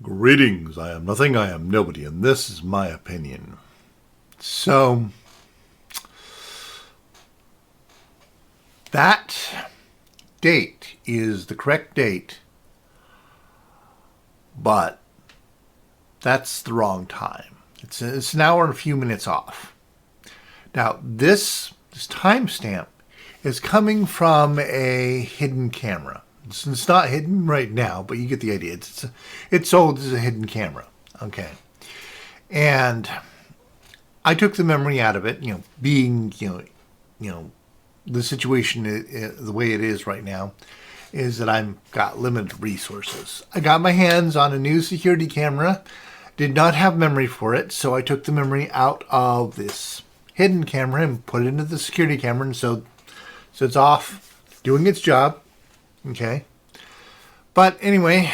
Greetings, I am nothing, I am nobody, and this is my opinion. So, that date is the correct date, but that's the wrong time. It's an hour and a few minutes off. Now, this timestamp is coming from a hidden camera. It's not hidden right now, but you get the idea. It's sold as a hidden camera. Okay. And I took the memory out of it, being, the situation, the way it is right now, is that I've got limited resources. I got my hands on a new security camera, did not have memory for it, so I took the memory out of this hidden camera and put it into the security camera, and so it's off, doing its job. Okay. But anyway,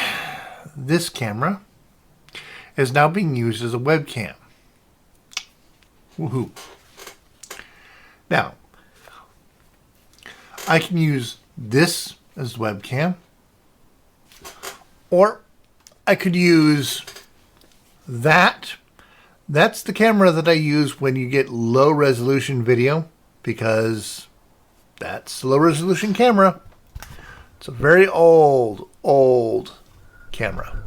this camera is now being used as a webcam. Woohoo. Now, I can use this as the webcam, or I could use that. That's the camera that I use when you get low resolution video, because that's a low resolution camera. It's a very old camera.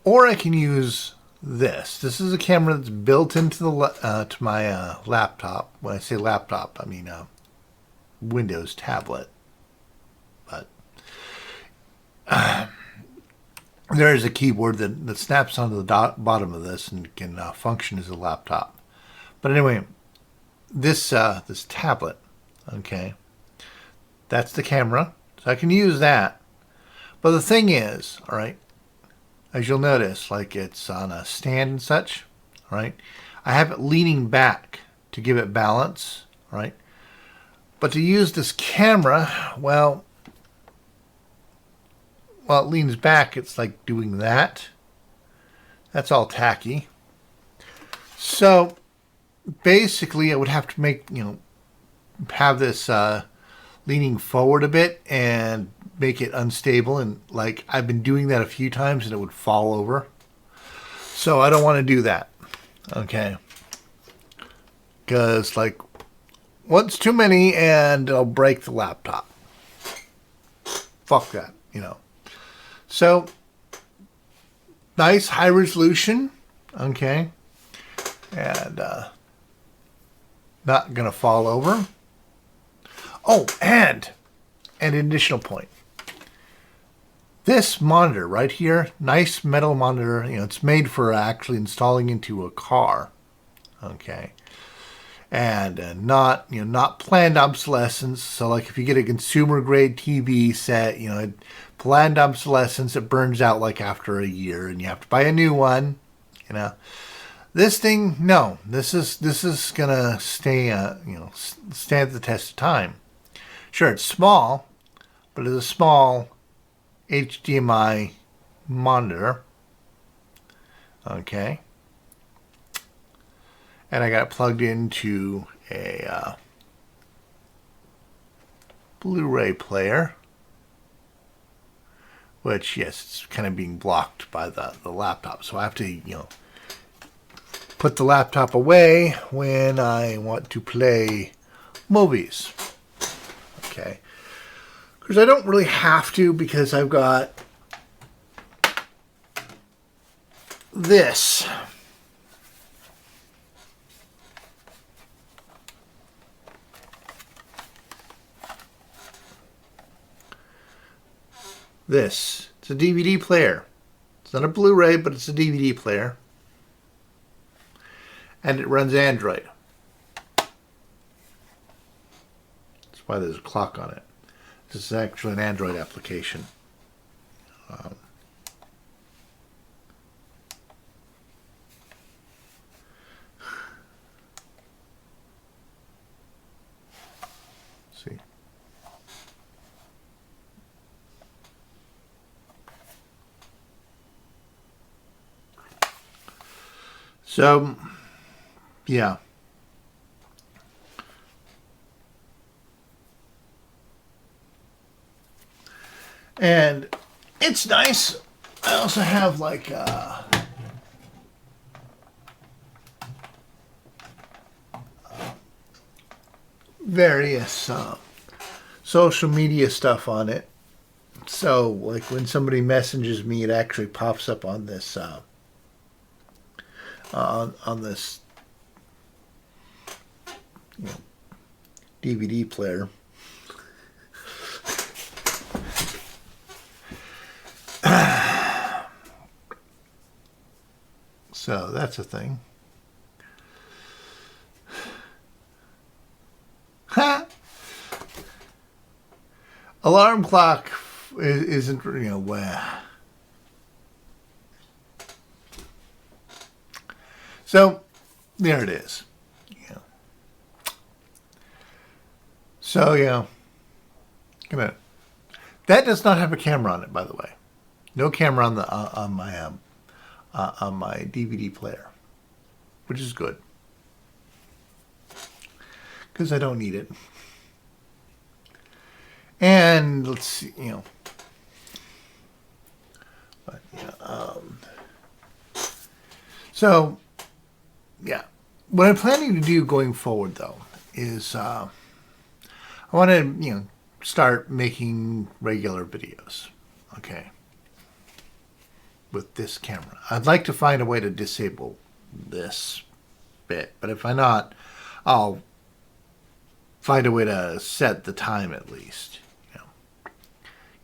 Or I can use this. This is a camera that's built into the to my laptop. When I say laptop, I mean Windows tablet. But there is a keyboard that snaps onto the bottom of this and can function as a laptop. But anyway, this tablet, okay. That's the camera, so I can use that. But the thing is, all right, as you'll notice, like it's on a stand and such, all right, I have it leaning back to give it balance, all right. But to use this camera, well, while it leans back, it's like doing that. That's all tacky. So basically, I would have to make, have this leaning forward a bit and make it unstable, and like I've been doing that a few times and it would fall over. So I don't want to do that. Okay. Because like once too many and I'll break the laptop. Fuck that, So nice high resolution. Okay. And not gonna fall over. Oh, and an additional point. This monitor right here, nice metal monitor, it's made for actually installing into a car. Okay. And not planned obsolescence. So like if you get a consumer grade TV set, planned obsolescence, it burns out like after a year and you have to buy a new one, This thing, no, this is gonna stay, stand the test of time. Sure, it's small, but it's a small HDMI monitor. Okay. And I got it plugged into a Blu-ray player, which, yes, it's kind of being blocked by the laptop. So I have to, put the laptop away when I want to play movies. Okay. Because I don't really have to, because I've got this. This. It's a DVD player. It's not a Blu-ray, but it's a DVD player. And it runs Android. That's why there's a clock on it. This is actually an Android application. See. So, yeah. And It's nice. I also have like various social media stuff on it. So, like when somebody messages me, it actually pops up on this on this DVD player. So that's a thing. Alarm clock isn't, So there it is. So that does not have a camera on it, by the way. No camera on the on my DVD player, which is good because I don't need it. And let's see, but so yeah, what I'm planning to do going forward though is I want to start making regular videos. Okay. With this camera. I'd like to find a way to disable this bit, but if I not, I'll find a way to set the time at least.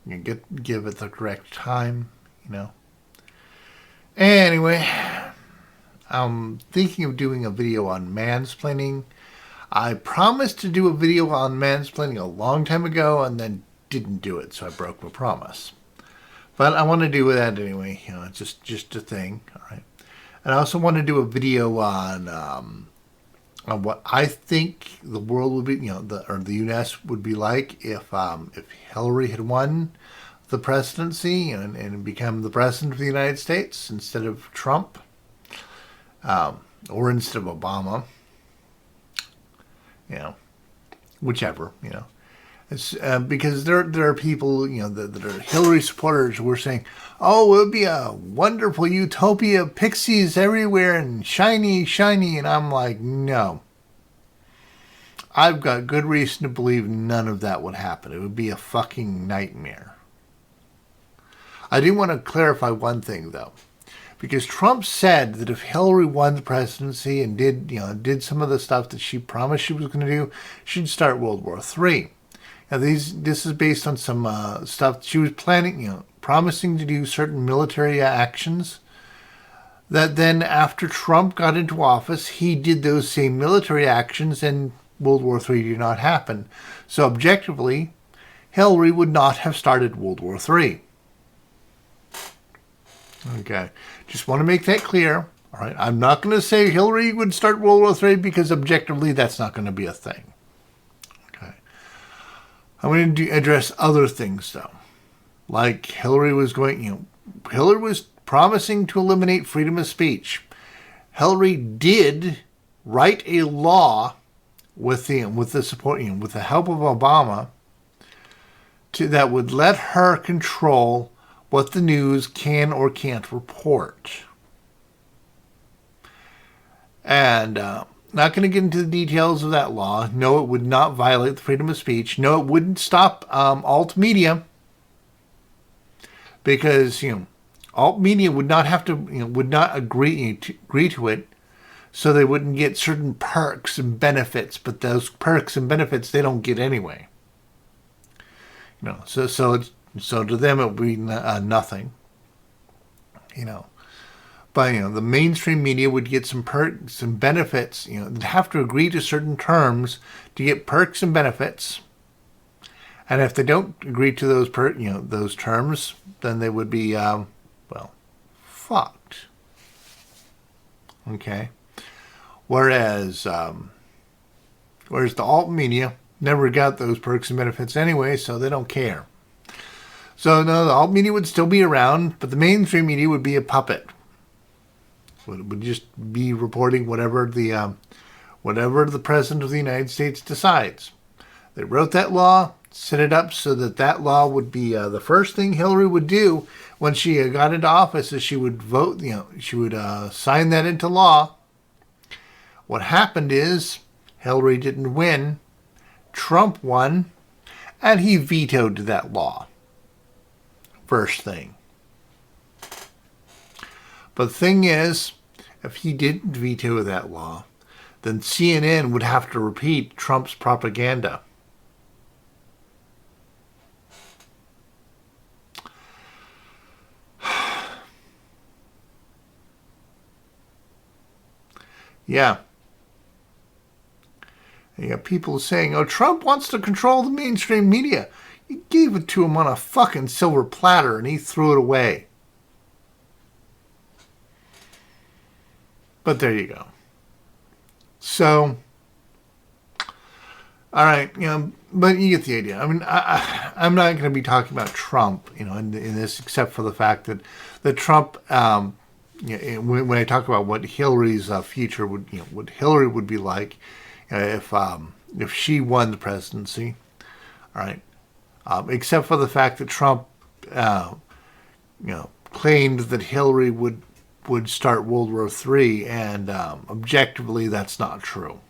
You can give it the correct time, Anyway, I'm thinking of doing a video on mansplaining. I promised to do a video on mansplaining a long time ago and then didn't do it, so I broke my promise. But I want to do that anyway. It's just a thing. All right. And I also want to do a video on what I think the world would be, the U.S. would be like if Hillary had won the presidency and become the president of the United States instead of Trump, or instead of Obama. Whichever. It's, because there are people, that are Hillary supporters who are saying, oh, it would be a wonderful utopia, pixies everywhere and shiny, shiny. And I'm like, no. I've got good reason to believe none of that would happen. It would be a fucking nightmare. I do want to clarify one thing, though. Because Trump said that if Hillary won the presidency and did some of the stuff that she promised she was going to do, she'd start World War III. Now, this is based on some stuff she was planning, promising to do certain military actions that then after Trump got into office, he did those same military actions and World War III did not happen. So objectively, Hillary would not have started World War III. Okay, just want to make that clear. All right, I'm not going to say Hillary would start World War III because objectively that's not going to be a thing. I'm going to address other things, though. Like Hillary was Hillary was promising to eliminate freedom of speech. Hillary did write a law with the support, with the help of Obama, that would let her control what the news can or can't report. And not going to get into the details of that law. No, it would not violate the freedom of speech. No, it wouldn't stop alt media, because alt media would not have to would not agree to it, so they wouldn't get certain perks and benefits. But those perks and benefits they don't get anyway. So to them it would be nothing. But the mainstream media would get some perks and benefits. They'd have to agree to certain terms to get perks and benefits. And if they don't agree to those those terms, then they would be fucked. Okay. Whereas the alt media never got those perks and benefits anyway, so they don't care. So no, the alt media would still be around, but the mainstream media would be a puppet. Would just be reporting whatever the president of the United States decides. They wrote that law. set it up so that that law would be the first thing Hillary would do when she got into office is she would vote, she would sign that into law. What happened is Hillary didn't win. Trump won, and he vetoed that law. First thing. But the thing is, if he didn't veto that law, then CNN would have to repeat Trump's propaganda. Yeah. You got people saying, oh, Trump wants to control the mainstream media. You gave it to him on a fucking silver platter and he threw it away. But there you go. So, all right, but you get the idea. I mean, I'm not going to be talking about Trump, in this, except for the fact that Trump, when I talk about what Hillary's future would, what Hillary would be like, if she won the presidency, all right, except for the fact that Trump, claimed that Hillary would start World War III, and objectively, that's not true.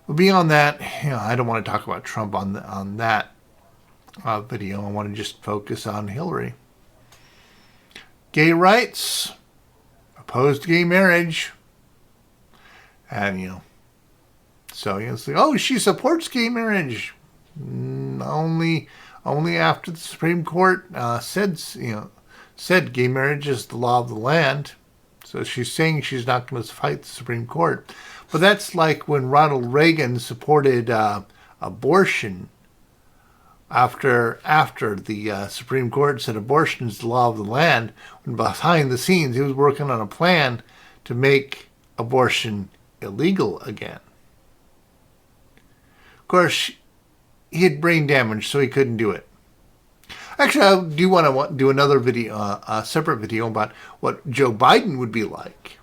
But beyond that, I don't want to talk about Trump on that video. I want to just focus on Hillary. Gay rights, opposed to gay marriage, and so it's like, oh, she supports gay marriage. Only after the Supreme Court said gay marriage is the law of the land. So she's saying she's not going to fight the Supreme Court. But that's like when Ronald Reagan supported abortion after the Supreme Court said abortion is the law of the land, when behind the scenes he was working on a plan to make abortion illegal again. Of course, he had brain damage, so he couldn't do it. Actually, I do want to do another video, a separate video about what Joe Biden would be like.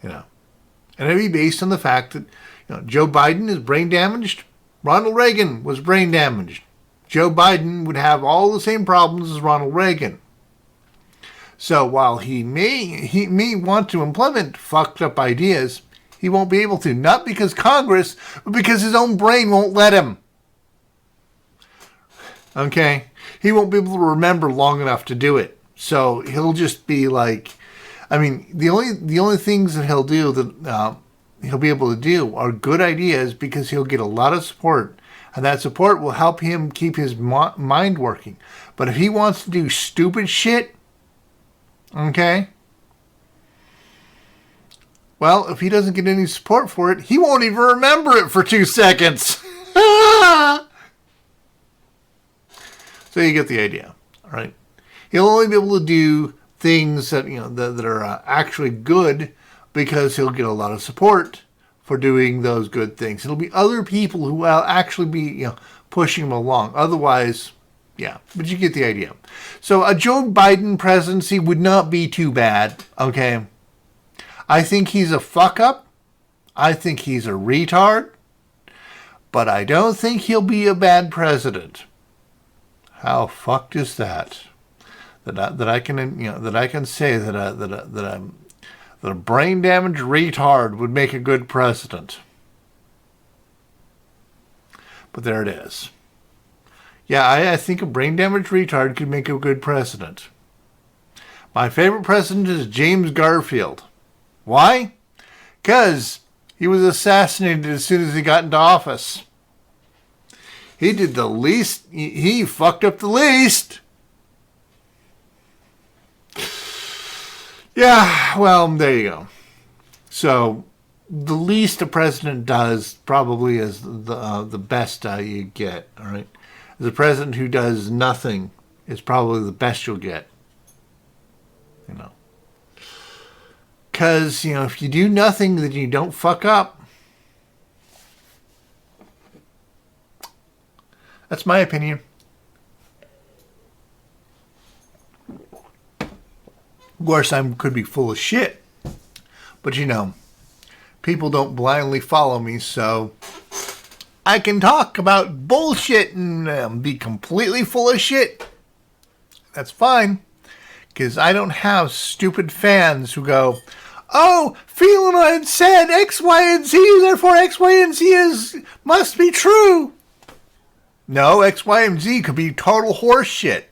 And it'd be based on the fact that Joe Biden is brain damaged. Ronald Reagan was brain damaged. Joe Biden would have all the same problems as Ronald Reagan. So while he may want to implement fucked up ideas, he won't be able to. Not because Congress, but because his own brain won't let him. Okay? He won't be able to remember long enough to do it. So he'll just be like, the only things that he'll do that he'll be able to do are good ideas, because he'll get a lot of support, and that support will help him keep his mind working. But if he wants to do stupid shit, okay, well, if he doesn't get any support for it, he won't even remember it for 2 seconds. So you get the idea, all right? He'll only be able to do things that that are actually good, because he'll get a lot of support for doing those good things. It'll be other people who will actually be pushing him along. Otherwise, yeah, but you get the idea. So a Joe Biden presidency would not be too bad, okay? I think he's a fuck-up. I think he's a retard. But I don't think he'll be a bad president. How fucked is that? That I can say that a brain damaged retard would make a good president. But there it is. Yeah, I think a brain damaged retard could make a good president. My favorite president is James Garfield. Why? Because he was assassinated as soon as he got into office. He did the least. He fucked up the least. Yeah, well, there you go. So, the least a president does probably is the best you get, all right? The president who does nothing is probably the best you'll get, Because, if you do nothing, then you don't fuck up. That's my opinion. Of course, I could be full of shit. But people don't blindly follow me, so I can talk about bullshit and be completely full of shit. That's fine. Because I don't have stupid fans who go, oh, Felinoid said X, Y, and Z, therefore X, Y, and Z must be true. No, X, Y, and Z could be total horse shit.